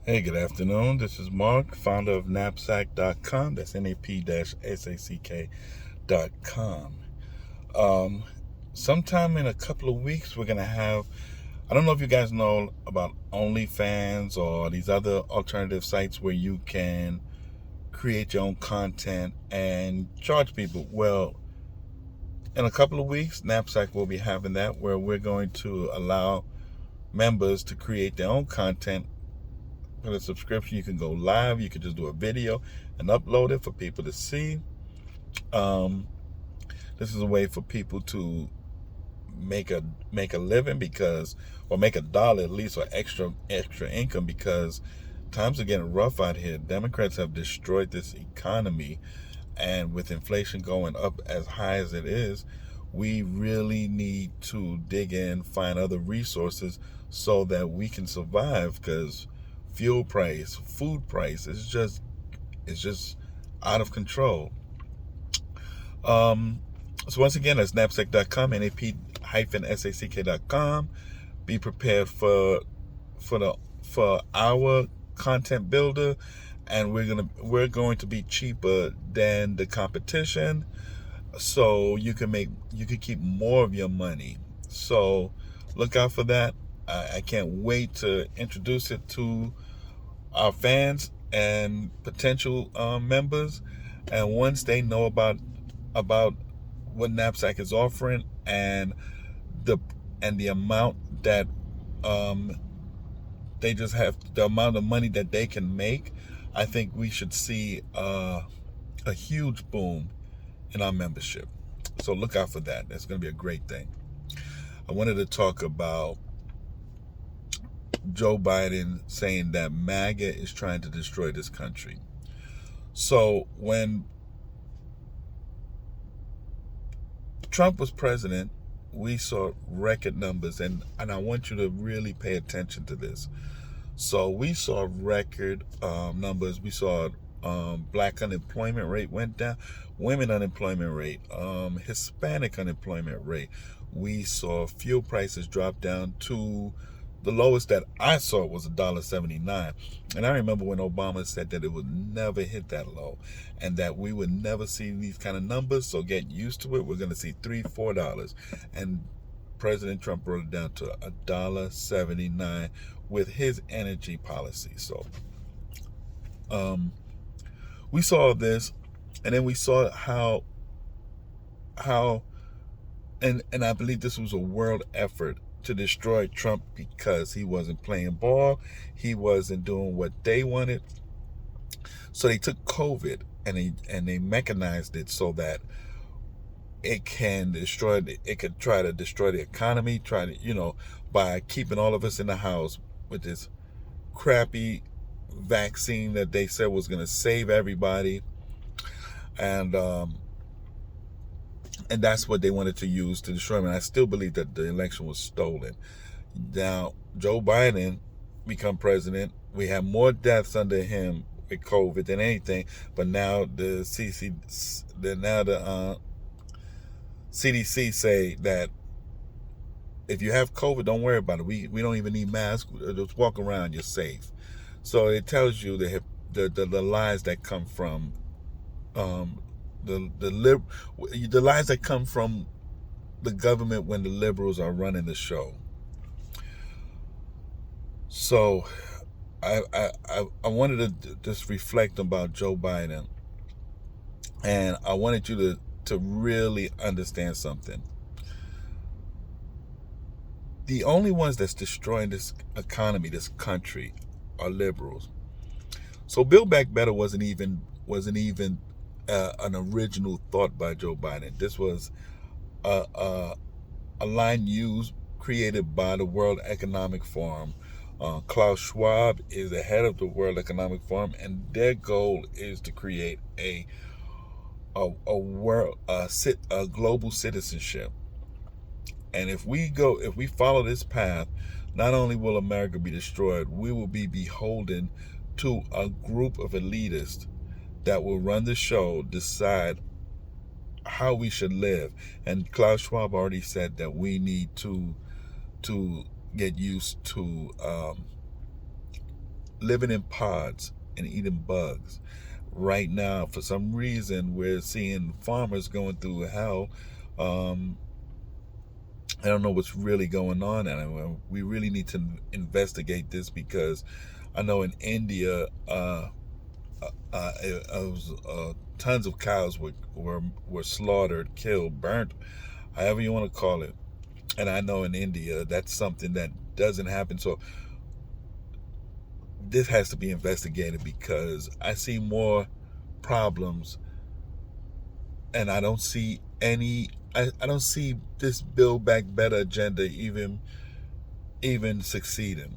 Hey, good afternoon. This is Mark, founder of Knapsack.com. That's NAP-SACK.com. Um, Sometime in a couple of weeks, we're going to have, I don't know if you guys know about OnlyFans or these other alternative sites where you can create your own content and charge people. Well, in a couple of weeks, Knapsack will be having that where we're going to allow members to create their own content. With a subscription, you can go live. You can just do a video and upload it for people to see. Um, this is a way for people to make a living because, or make a dollar at least, or extra income, because times are getting rough out here. Democrats have destroyed this economy, and with inflation going up as high as it is, we really need to dig in, find other resources so that we can survive, because fuel price, food price is just out of control. Um, so once again, that's knapsack.com, nap-sack.com. Be prepared for our content builder, and we're going to be cheaper than the competition, so you can keep more of your money. So look out for that. I can't wait to introduce it to our fans and potential members, and once they know about what Knapsack is offering, the the amount that um, they just have, the amount of money that they can make, I think we should see a huge boom in our membership. So look out for that. That's going to be a great thing. I wanted to talk about Joe Biden saying that MAGA is trying to destroy this country. So when Trump was president, we saw record numbers, and I want you to really pay attention to this. So we saw record numbers. We saw black unemployment rate went down, women unemployment rate, Hispanic unemployment rate. We saw fuel prices drop down to the lowest that I saw was $1.79. And I remember when Obama said that it would never hit that low and that we would never see these kind of numbers. So get used to it. We're going to see $3, $4. And President Trump brought it down to $1.79 with his energy policy. So we saw this, and then we saw how and I believe this was a world effort to destroy Trump because he wasn't playing ball, he wasn't doing what they wanted. So they took COVID and they mechanized it so that it could try to destroy the economy, try to, by keeping all of us in the house with this crappy vaccine that they said was going to save everybody, and that's what they wanted to use to destroy him. And I still believe that the election was stolen. Now Joe Biden become president, we have more deaths under him with COVID than anything, but now the CDC say that if you have COVID, don't worry about it. We don't even need masks. Just walk around, you're safe. So it tells you the lies that come from the lies that come from the government when the liberals are running the show. So I wanted to just reflect about Joe Biden, and I wanted you to really understand something. The only ones that's destroying this economy, this country, are liberals. So Build Back Better wasn't even an original thought by Joe Biden. This was a line used, created by the World Economic Forum. Klaus Schwab is the head of the World Economic Forum, and their goal is to create a global citizenship. And if we follow this path, not only will America be destroyed, we will be beholden to a group of elitists that will run the show, decide how we should live. And Klaus Schwab already said that we need to get used to living in pods and eating bugs. Right now, for some reason, we're seeing farmers going through hell. Um, I don't know what's really going on, and we really need to investigate this because I know in India, tons of cows were slaughtered, killed, burnt, however you want to call it. And I know in India that's something that doesn't happen. So this has to be investigated because I see more problems, and I don't see any. I don't see this Build Back Better agenda even succeeding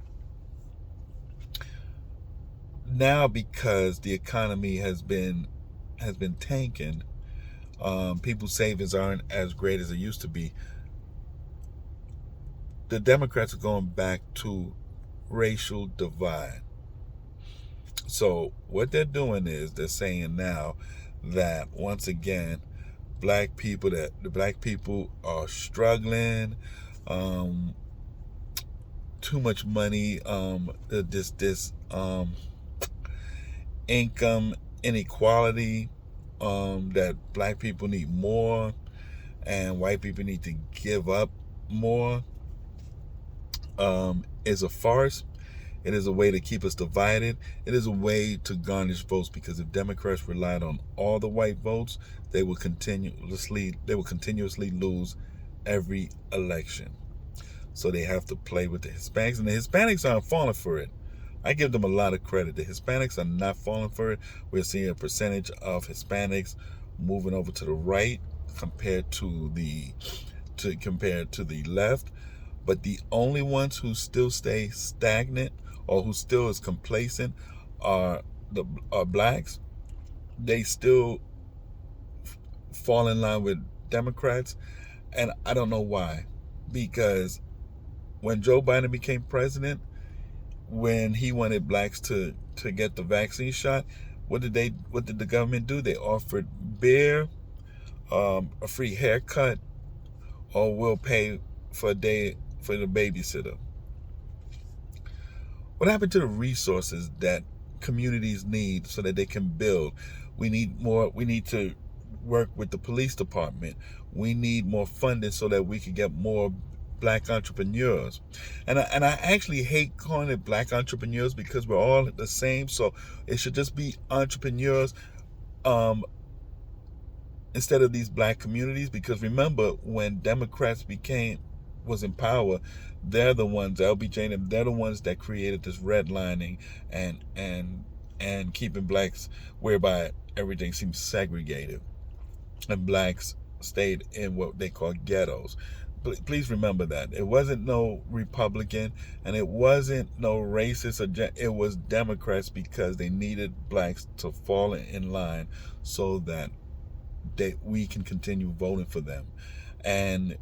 now because the economy has been tanking. People's savings aren't as great as it used to be. The Democrats are going back to racial divide. So what they're doing is they're saying now that once again, the black people are struggling, um, too much money, this income inequality, that black people need more and white people need to give up more, is a farce. It is a way to keep us divided. It is a way to garnish votes because if Democrats relied on all the white votes, they will continuously lose every election. So they have to play with the Hispanics, and the Hispanics aren't falling for it. I give them a lot of credit. The Hispanics are not falling for it. We're seeing a percentage of Hispanics moving over to the right compared to the left. But the only ones who still stay stagnant or who still is complacent are blacks. They still fall in line with Democrats, and I don't know why. Because when Joe Biden became president, when he wanted blacks to get the vaccine shot, what did the government do? They offered beer, a free haircut, or we'll pay for a day for the babysitter. What happened to the resources that communities need so that they can build? We need to work with the police department. We need more funding so that we can get more black entrepreneurs. And I actually hate calling it black entrepreneurs because we're all the same. So it should just be entrepreneurs, instead of these black communities. Because remember, when Democrats was in power, they're the ones, LBJ, they're the ones that created this redlining and keeping blacks whereby everything seems segregated, and blacks stayed in what they call ghettos. Please remember that it wasn't no Republican and it wasn't no racist agenda. It was Democrats because they needed blacks to fall in line so that we can continue voting for them. And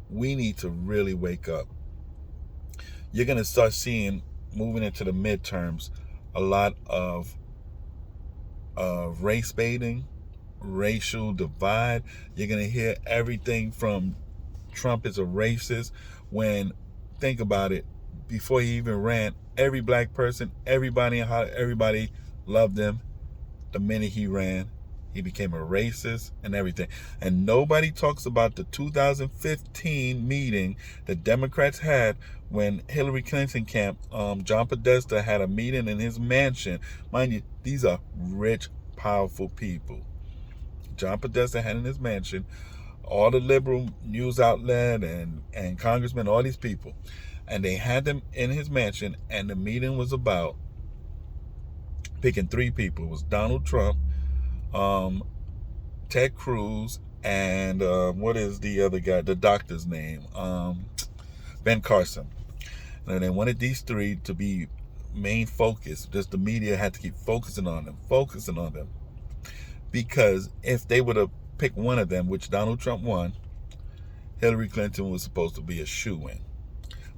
we need to really wake up. You're going to start seeing, moving into the midterms, a lot of race baiting, racial divide. You're going to hear everything from Trump is a racist, when, think about it, before he even ran, every black person, everybody loved him. The minute he ran, he became a racist and everything. And nobody talks about the 2015 meeting the Democrats had when Hillary Clinton camp, John Podesta had a meeting in his mansion. Mind you, these are rich, powerful people. John Podesta had in his mansion all the liberal news outlet and congressmen, all these people. And they had them in his mansion, and the meeting was about picking three people. It was Donald Trump, Ted Cruz, and what is the other guy, the doctor's name? Ben Carson. And they wanted these three to be main focus. Just the media had to keep focusing on them. Because if they would have picked one of them, which Donald Trump won, Hillary Clinton was supposed to be a shoo-in.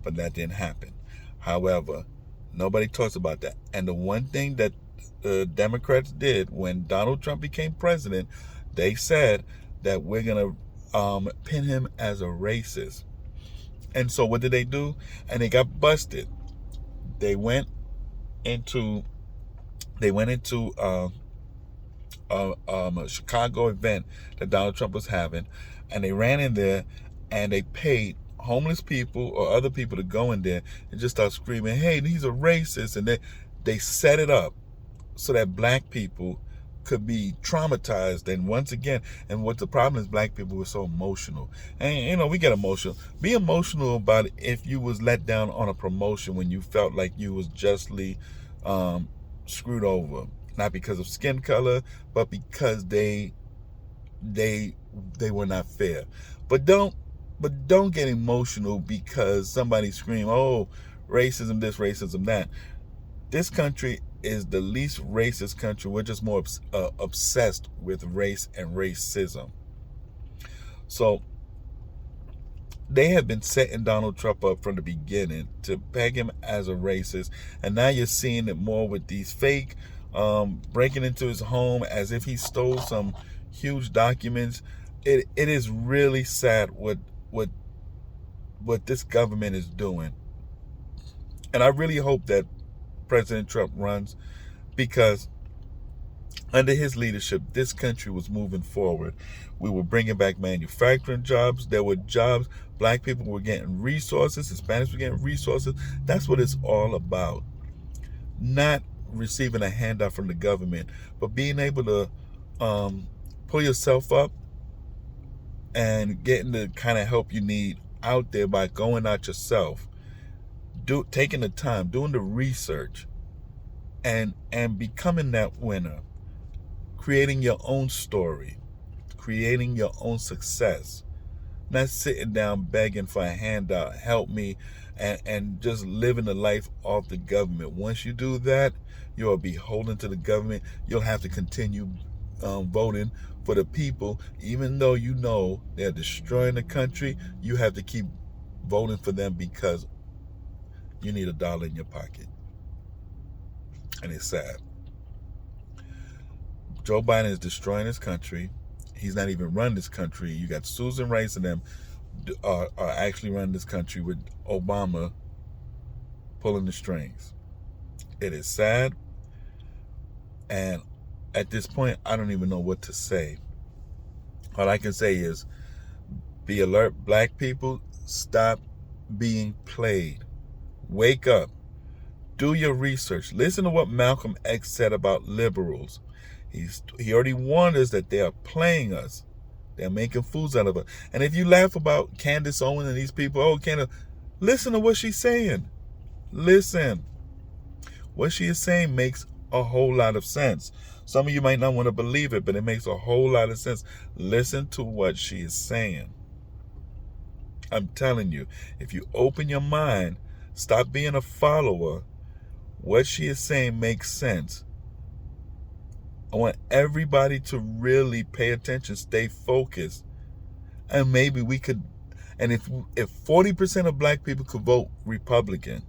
But that didn't happen. However, nobody talks about that. And the one thing that the Democrats did when Donald Trump became president, they said that we're going to pin him as a racist. And so what did they do? And they got busted. They went into a Chicago event that Donald Trump was having, and they ran in there and they paid homeless people or other people to go in there and just start screaming, "Hey, these are racist," and they set it up so that black people could be traumatized. And once again, and what the problem is, black people were so emotional, and we get emotional. Be emotional about it if you was let down on a promotion when you felt like you was justly screwed over, not because of skin color, but because they were not fair. But don't get emotional because somebody scream, "Oh, racism this, racism that." This country is the least racist country. We're just more obsessed with race and racism. So they have been setting Donald Trump up from the beginning to peg him as a racist, and now you're seeing it more with these fake breaking into his home as if he stole some huge documents. It is really sad what this government is doing, and I really hope that President Trump runs, because under his leadership, this country was moving forward. We were bringing back manufacturing jobs. There were jobs. Black people were getting resources. Hispanics were getting resources. That's what it's all about. Not receiving a handout from the government, but being able to pull yourself up and getting the kind of help you need out there by going out yourself, taking the time, doing the research, and becoming that winner, creating your own story, creating your own success, not sitting down begging for a handout, help me, and just living the life of the government. Once you do that, you'll be beholden to the government. You'll have to continue voting for the people, even though you know they're destroying the country. You have to keep voting for them because you need $1 in your pocket. And it's sad. Joe Biden is destroying his country. He's not even running this country. You got Susan Rice and them are actually running this country with Obama pulling the strings. It is sad. And at this point, I don't even know what to say. All I can say is be alert, black people. Stop being played. Wake up. Do your research. Listen to what Malcolm X said about liberals. He already warned us that they are playing us. They're making fools out of us. And if you laugh about Candace Owens and these people, oh, Candace, listen to what she's saying. Listen. What she is saying makes a whole lot of sense. Some of you might not want to believe it, but it makes a whole lot of sense. Listen to what she is saying. I'm telling you, if you open your mind, stop being a follower, what she is saying makes sense. I want everybody to really pay attention, stay focused. And maybe we could, and if 40% of black people could vote Republican,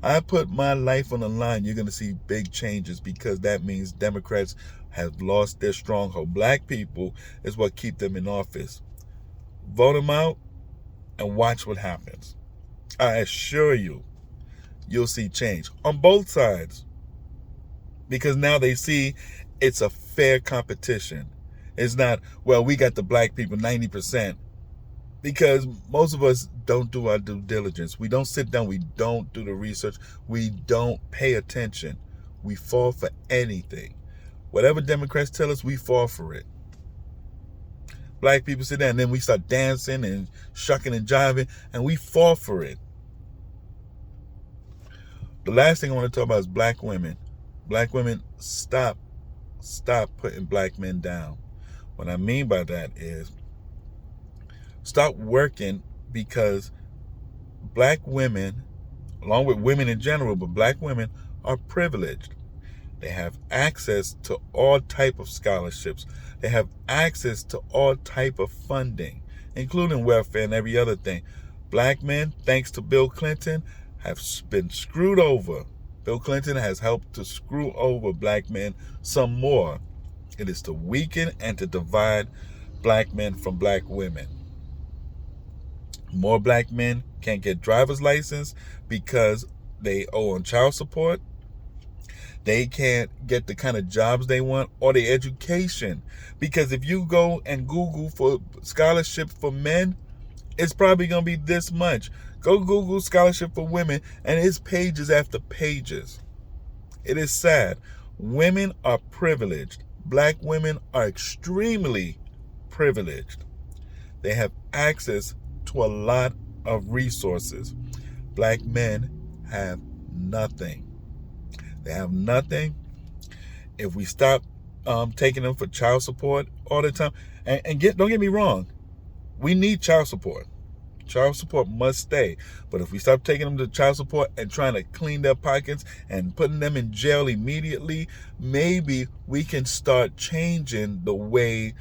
I put my life on the line, you're going to see big changes, because that means Democrats have lost their stronghold. Black people is what keep them in office. Vote them out and watch what happens. I assure you, you'll see change on both sides, because now they see it's a fair competition. It's not, well, we got the black people 90%, because most of us don't do our due diligence. We don't sit down. We don't do the research. We don't pay attention. We fall for anything. Whatever Democrats tell us, we fall for it. Black people sit down and then we start dancing and shucking and jiving, and we fall for it. The last thing I want to talk about is black women. Black women, stop putting black men down. What I mean by that is stop working, because black women, along with women in general, but black women are privileged. They have access to all type of scholarships. They have access to all type of funding, including welfare and every other thing. Black men, thanks to Bill Clinton, have been screwed over. Bill Clinton has helped to screw over black men some more. It is to weaken and to divide black men from black women. More black men can't get driver's license because they owe on child support. They can't get the kind of jobs they want or the education. Because if you go and Google for scholarship for men, it's probably going to be this much. Go Google scholarship for women, and it's pages after pages. It is sad. Women are privileged. Black women are extremely privileged. They have access to a lot of resources. Black men have nothing. They have nothing. If we stop taking them for child support all the time, and don't get me wrong, we need child support. Child support must stay. But if we stop taking them to child support and trying to clean their pockets and putting them in jail immediately, maybe we can start changing the way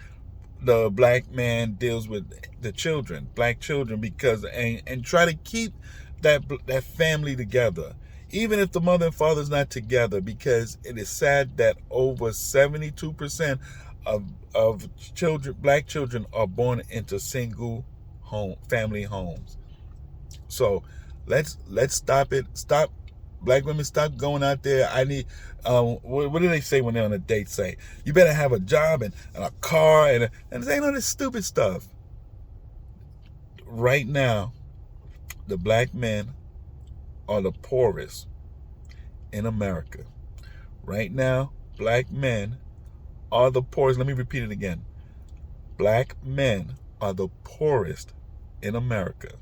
the black man deals with the children, black children, because and try to keep that family together. Even if the mother and father is not together, because it is sad that over 72% of children, black children, are born into single family homes. So let's stop it. Stop, black women, stop going out there. I need what do they say when they're on a date? Say, you better have a job and a car and say all this stupid stuff. Right now, the black men are the poorest in America. Right now, black men are the poorest. Let me repeat it again. Black men are the poorest in America.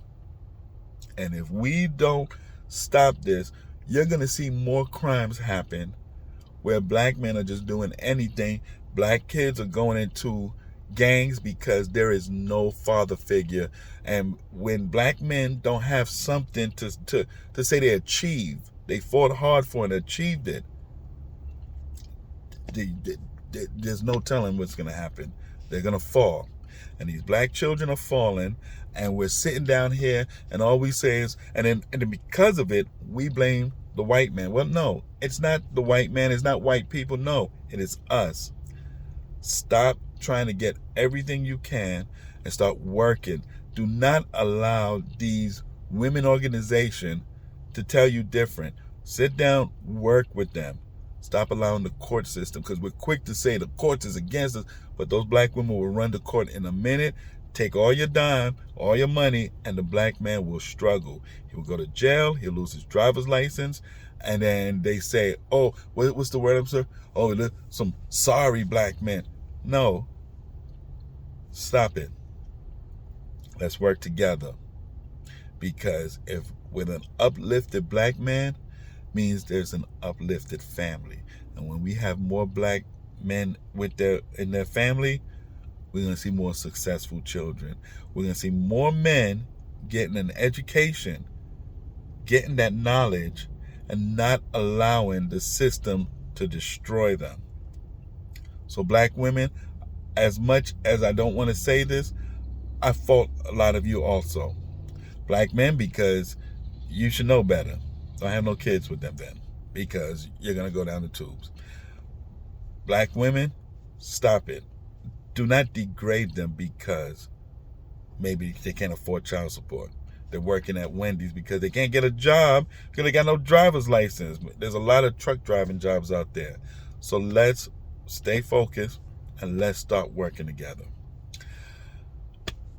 And if we don't stop this, you're going to see more crimes happen where black men are just doing anything. Black kids are going into gangs because there is no father figure. And when black men don't have something to say they achieved, they fought hard for and achieved it, there's no telling what's going to happen. They're going to fall. And these black children are falling, and we're sitting down here, and all we say is, and then because of it, we blame the white man. Well, no, it's not the white man. It's not white people. No, it is us. Stop trying to get everything you can and start working. Do not allow these women organizations to tell you different. Sit down, work with them. Stop allowing the court system, because we're quick to say the courts is against us, but those black women will run the court in a minute, take all your dime, all your money, and the black man will struggle. He will go to jail, he'll lose his driver's license, and then they say, oh, what's the word, sir? Oh, some sorry black men. No. Stop it. Let's work together. Because if with an uplifted black man, means there's an uplifted family. And when we have more black men in their family, we're going to see more successful children. We're going to see more men getting an education, getting that knowledge, and not allowing the system to destroy them. So black women, as much as I don't want to say this, I fault a lot of you also. Black men, because you should know better. Don't have no kids with them then, because you're going to go down the tubes. Black women, stop it. Do not degrade them because maybe they can't afford child support. They're working at Wendy's because they can't get a job because they got no driver's license. There's a lot of truck driving jobs out there. So let's stay focused and let's start working together.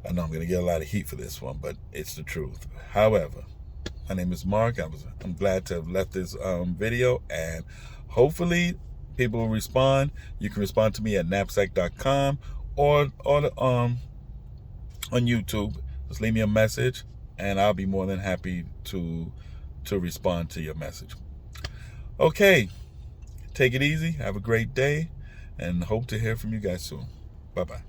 I know I'm going to get a lot of heat for this one, but it's the truth. However, my name is Mark. I'm glad to have left this video, and hopefully people will respond. You can respond to me at knapsack.com or on YouTube. Just leave me a message, and I'll be more than happy to respond to your message. Okay, take it easy. Have a great day, and hope to hear from you guys soon. Bye-bye.